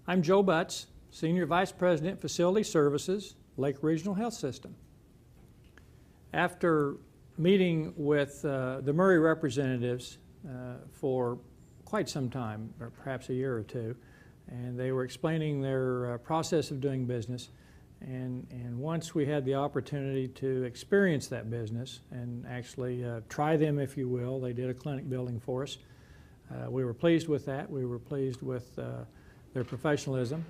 I'm Joe Butts, Senior Vice President, Facility Services, Lake Regional Health System. After meeting with the Murray representatives for quite some time, or perhaps a year or two, and they were explaining their process of doing business, and once we had the opportunity to experience that business and actually try them, if you will, they did a clinic building for us. We were pleased with that. We were pleased with their professionalism.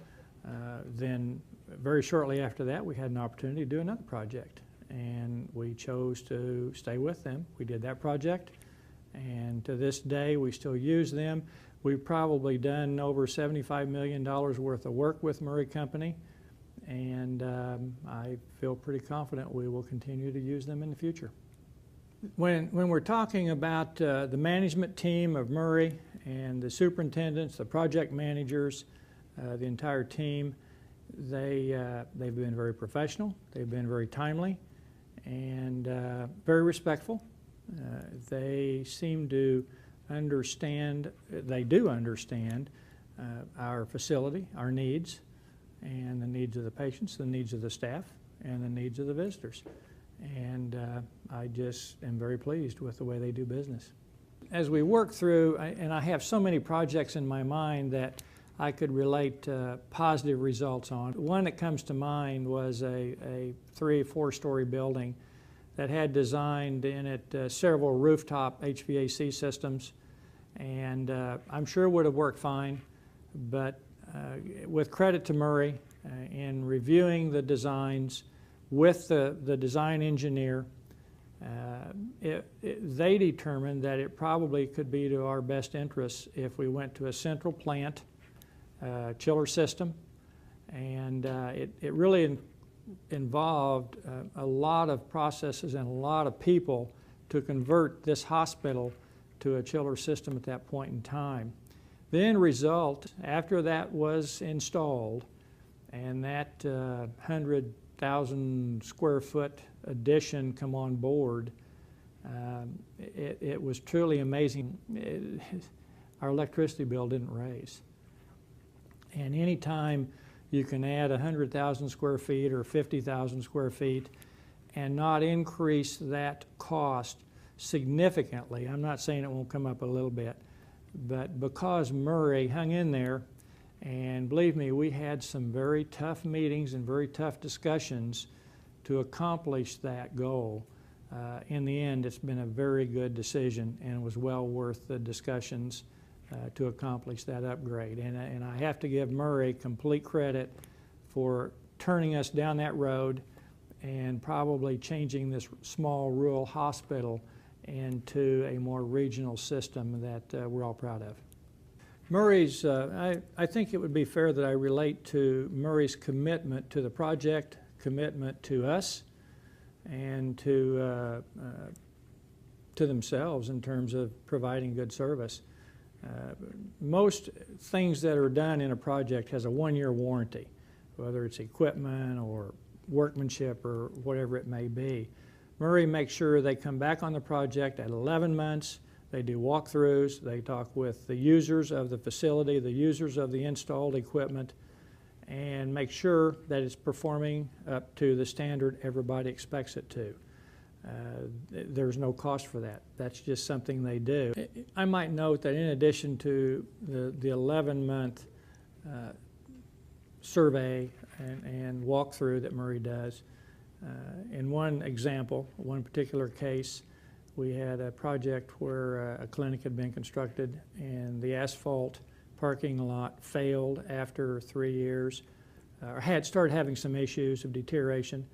Then very shortly after that, we had an opportunity to do another project, and we chose to stay with them. We did that project, and to this day we still use them. We've probably done over $75 million worth of work with Murray Company, and I feel pretty confident we will continue to use them in the future. When we're talking about the management team of Murray and the superintendents, the project managers, the entire team, they've been very professional, they've been very timely, and very respectful. They seem to understand, they do understand our facility, our needs, and the needs of the patients, the needs of the staff, and the needs of the visitors. And I just am very pleased with the way they do business. As we work through, and I have so many projects in my mind that I could relate positive results on. One that comes to mind was a 3-4-story building that had designed in it several rooftop HVAC systems, and I'm sure would have worked fine, but with credit to Murray in reviewing the designs with the design engineer, they determined that it probably could be to our best interests if we went to a central plant chiller system, and it really involved a lot of processes and a lot of people to convert this hospital to a chiller system at that point in time. The end result, after that was installed and that 100,000 square foot addition come on board, it was truly amazing. Our electricity bill didn't raise. And anytime you can add 100,000 square feet or 50,000 square feet and not increase that cost significantly, I'm not saying it won't come up a little bit, but because Murray hung in there, and believe me, we had some very tough meetings and very tough discussions to accomplish that goal. In the end, it's been a very good decision and was well worth the discussions to accomplish that upgrade. And I have to give Murray complete credit for turning us down that road and probably changing this small rural hospital into a more regional system that we're all proud of. Murray's, I think it would be fair that I relate to Murray's commitment to the project, commitment to us, and to themselves in terms of providing good service. Most things that are done in a project has a 1-year warranty, whether it's equipment or workmanship or whatever it may be. Murray makes sure they come back on the project at 11 months. They do walkthroughs. They talk with the users of the facility, the users of the installed equipment, and make sure that it's performing up to the standard everybody expects it to. There's no cost for that. That's just something they do. I might note that in addition to the 11-month survey and walkthrough that Murray does, in one example, one particular case, we had a project where a clinic had been constructed and the asphalt parking lot failed after 3 years, or had started having some issues of deterioration,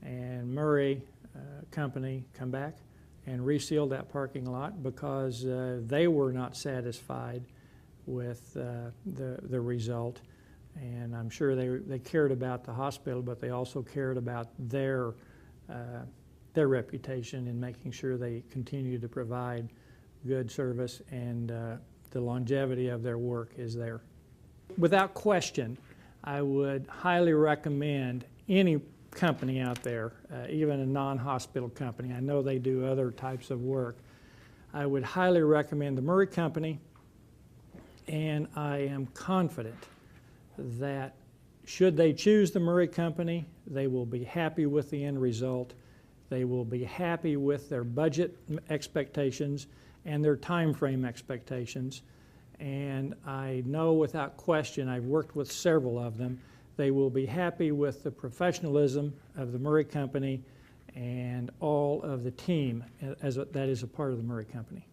and Murray company come back and resealed that parking lot because they were not satisfied with the result. And I'm sure they cared about the hospital, but they also cared about their reputation in making sure they continue to provide good service, and the longevity of their work is there. Without question, I would highly recommend any company out there, even a non-hospital company. I know they do other types of work. I would highly recommend the Murray Company, and I am confident that should they choose the Murray Company, they will be happy with the end result. They will be happy with their budget expectations and their time frame expectations. And I know without question, I've worked with several of them, they will be happy with the professionalism of the Murray Company and all of the team that is a part of the Murray Company.